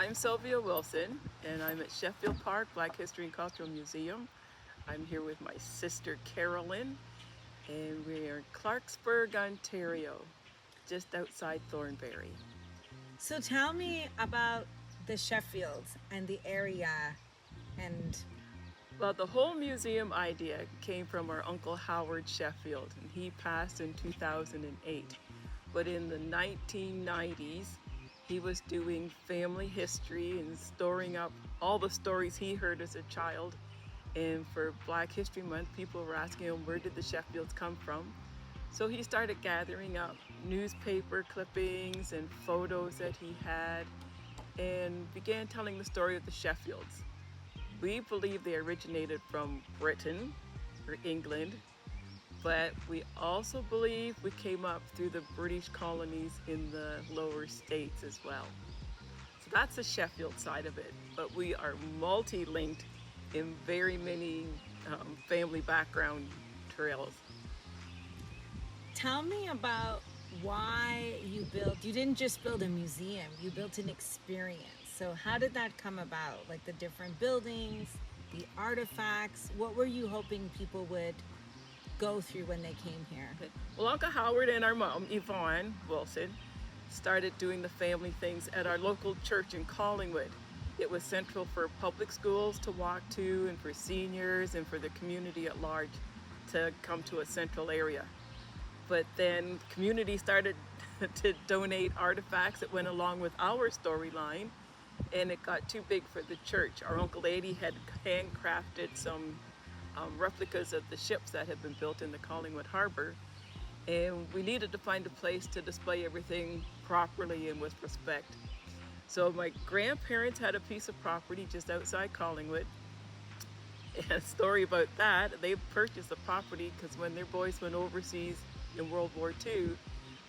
I'm Sylvia Wilson, and I'm at Sheffield Park Black History and Cultural Museum. I'm here with my sister Carolyn, and we are in Clarksburg, Ontario, just outside Thornbury. So tell me about the Sheffield and the area and Well, the whole museum idea came from our Uncle Howard Sheffield, and he passed in 2008. But in the 1990s, he was doing family history and storing up all the stories he heard as a child. And for Black History Month, people were asking him, where did the Sheffields come from? So he started gathering up newspaper clippings and photos that he had and began telling the story of the Sheffields. We believe they originated from Britain or England, but we also believe we came up through the British colonies in the lower states as well. So that's the Sheffield side of it, but we are multi-linked in very many family background trails. tell me about why you didn't just build a museum, you built an experience. So how did that come about? Like the different buildings, the artifacts, what were you hoping people would go through when they came here? Okay. Well, Uncle Howard and our mom, Yvonne Wilson, started doing the family things at our local church in Collingwood. It was central for public schools to walk to and for seniors and for the community at large to come to a central area. But then community started to donate artifacts that went along with our storyline, and it got too big for the church. Our Uncle Eddie had handcrafted some replicas of the ships that had been built in the Collingwood Harbor, and we needed to find a place to display everything properly and with respect. So my grandparents had a piece of property just outside Collingwood. And a story about that, they purchased the property because when their boys went overseas in World War II,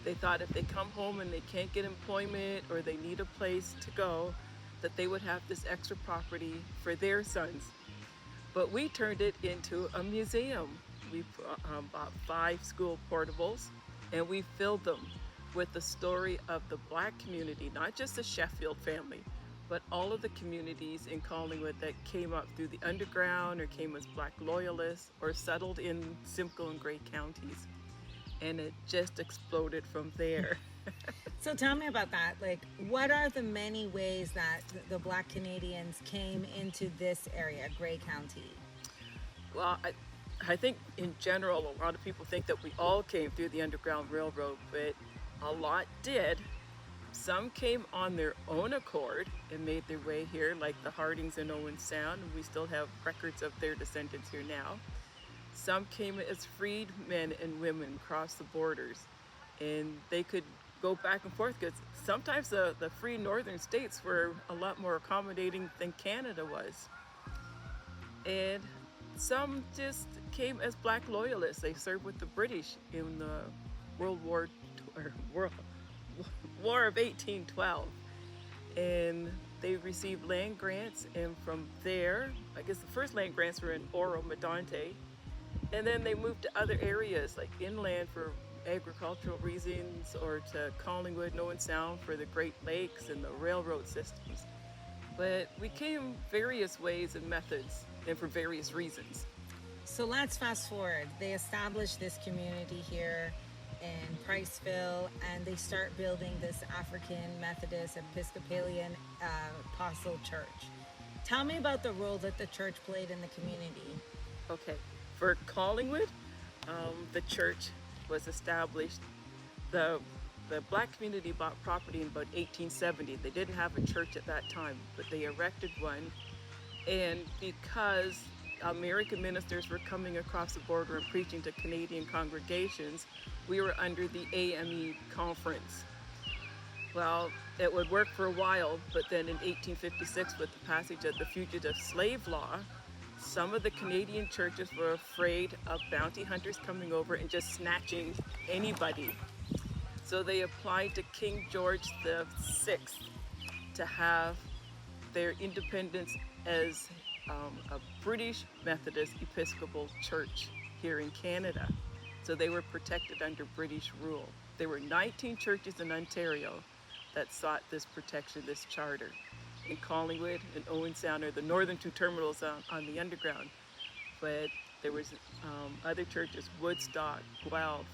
they thought if they come home and they can't get employment or they need a place to go, that they would have this extra property for their sons. But we turned it into a museum. We bought 5 school portables and we filled them with the story of the Black community, not just the Sheffield family, but all of the communities in Collingwood that came up through the underground or came as Black loyalists or settled in Simcoe and Grey counties. And it just exploded from there. So tell me about that. Like, what are the many ways that the Black Canadians came into this area, Grey County? Well, I think in general, a lot of people think that we all came through the Underground Railroad, but a lot did. Some came on their own accord and made their way here, like the Hardings in Owen Sound, and we still have records of their descendants here now. Some came as freed men and women across the borders, and they could go back and forth because sometimes the free northern states were a lot more accommodating than Canada was. And some just came as Black loyalists. They served with the British in the War of 1812, and they received land grants, and from there, I guess the first land grants were in Oro Medonte, and then they moved to other areas like inland for agricultural reasons or to Collingwood, Owen Sound for the Great Lakes and the railroad systems. But we came various ways and methods and for various reasons. So let's fast forward. They established this community here in Priceville, and they start building this African Methodist Episcopalian Apostle Church. Tell me about the role that the church played in the community. Okay, for Collingwood, the church was established. The Black community bought property in about 1870. They didn't have a church at that time, but they erected one. And because American ministers were coming across the border and preaching to Canadian congregations, we were under the AME conference. Well, it would work for a while, but then in 1856, with the passage of the Fugitive Slave Law, some of the Canadian churches were afraid of bounty hunters coming over and just snatching anybody. So they applied to King George VI to have their independence as a British Methodist Episcopal Church here in Canada. So they were protected under British rule. There were 19 churches in Ontario that sought this protection, this charter. in Collingwood and Owen Sound are the northern two terminals on the underground. But there was other churches, Woodstock, Guelph,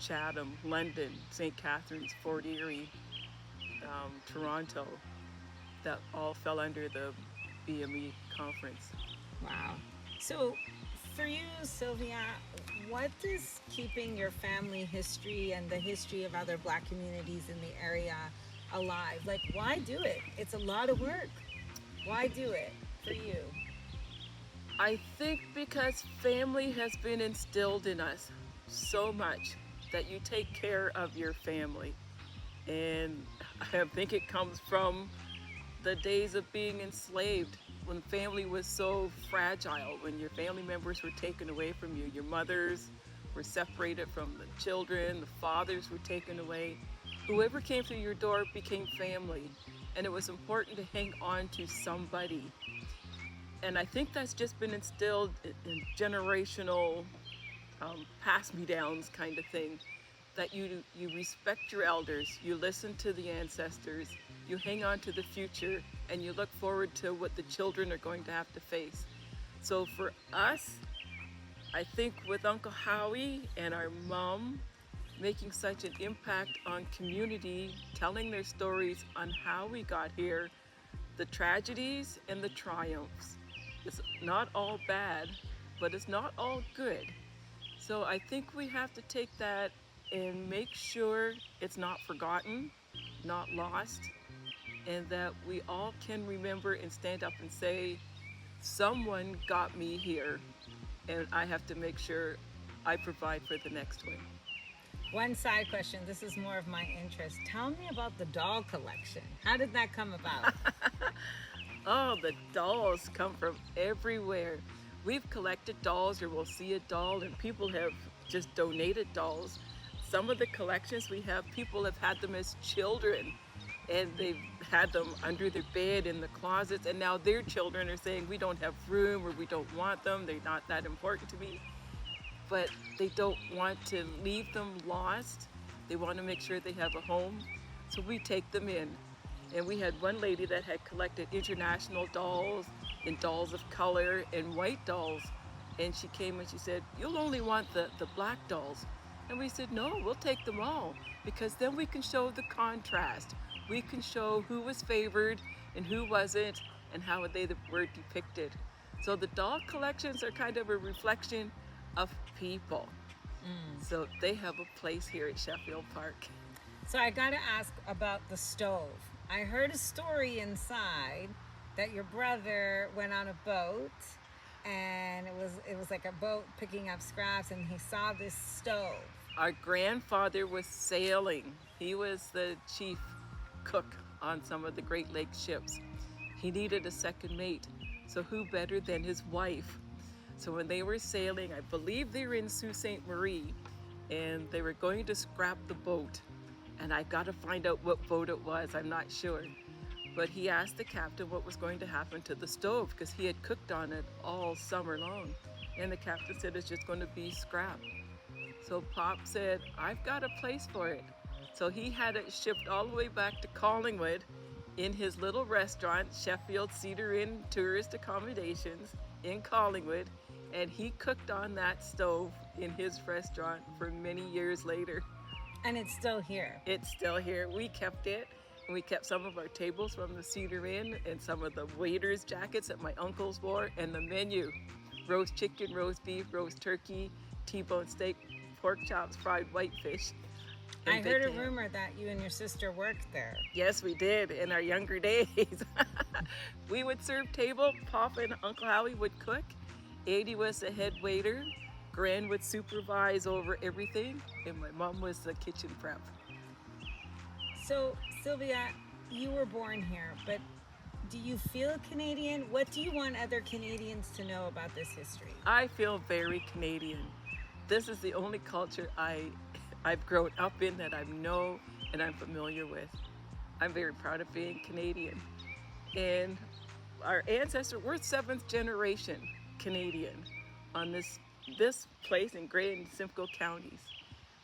Chatham, London, St. Catharines, Fort Erie, Toronto, that all fell under the BME conference. Wow. So for you, Sylvia, what does keeping your family history and the history of other Black communities in the area alive? Like, why do it? It's a lot of work. Why do it for you? I think because family has been instilled in us so much that you take care of your family. And I think it comes from the days of being enslaved, when family was so fragile, when your family members were taken away from you. Your mothers were separated from the children, the fathers were taken away. Whoever came through your door became family, and it was important to hang on to somebody. And I think that's just been instilled in generational pass-me-downs kind of thing, that you respect your elders, you listen to the ancestors, you hang on to the future, and you look forward to what the children are going to have to face. So for us, I think with Uncle Howie and our mom making such an impact on community, telling their stories on how we got here, the tragedies and the triumphs. It's not all bad, but it's not all good. So I think we have to take that and make sure it's not forgotten, not lost, and that we all can remember and stand up and say, someone got me here, and I have to make sure I provide for the next one. One side question, this is more of my interest. Tell me about the doll collection. How did that come about? Oh, the dolls come from everywhere. We've collected dolls, or we'll see a doll, and people have just donated dolls. Some of the collections we have, people have had them as children, and they've had them under their bed in the closets, and now their children are saying, we don't have room, or we don't want them, they're not that important to me. But they don't want to leave them lost. They want to make sure they have a home, so we take them in. And we had one lady that had collected international dolls and dolls of color and white dolls, and she came and she said, you'll only want the black dolls. And we said, no, we'll take them all, because then we can show the contrast. We can show who was favored and who wasn't, and how they were depicted. So the doll collections are kind of a reflection of people. So they have a place here at Sheffield Park. So I gotta ask about the stove. I heard a story inside that your brother went on a boat, and it was like a boat picking up scraps, and he saw this stove. Our grandfather was sailing. He was the chief cook on some of the Great Lakes ships. He needed a second mate, so who better than his wife? So when they were sailing, I believe they were in Sault Ste. Marie, and they were going to scrap the boat. And I got to find out what boat it was, I'm not sure. But he asked the captain what was going to happen to the stove, because he had cooked on it all summer long. And the captain said it's just going to be scrap. So Pop said, I've got a place for it. So he had it shipped all the way back to Collingwood in his little restaurant, Sheffield Cedar Inn Tourist Accommodations in Collingwood. And he cooked on that stove in his restaurant for many years later. And it's still here. It's still here. We kept it. And we kept some of our tables from the Cedar Inn, and some of the waiters' jackets that my uncles wore, and the menu. Roast chicken, roast beef, roast turkey, T-bone steak, pork chops, fried whitefish. I heard a rumor that you and your sister worked there. Yes, we did in our younger days. We would serve table. Pop and Uncle Howie would cook. Adie was the head waiter. Gran would supervise over everything, and my mom was the kitchen prep. So, Sylvia, you were born here, but do you feel Canadian? What do you want other Canadians to know about this history? I feel very Canadian. This is the only culture I've grown up in that I know and I'm familiar with. I'm very proud of being Canadian. And our ancestors, we're 7th generation Canadian on this place in Grey and Simcoe counties.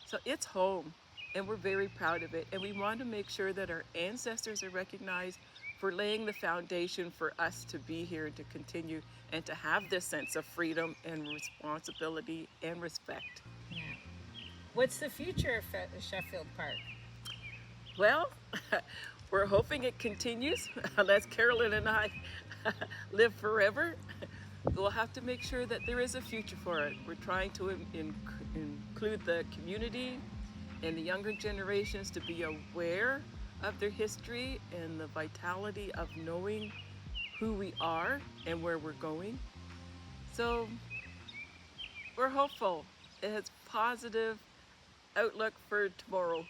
So it's home, and we're very proud of it. And we want to make sure that our ancestors are recognized for laying the foundation for us to be here and to continue and to have this sense of freedom and responsibility and respect. Yeah. What's the future of Sheffield Park? Well, we're hoping it continues, unless Carolyn and I live forever. We'll have to make sure that there is a future for it. We're trying to include the community and the younger generations to be aware of their history and the vitality of knowing who we are and where we're going. So we're hopeful. It has positive outlook for tomorrow.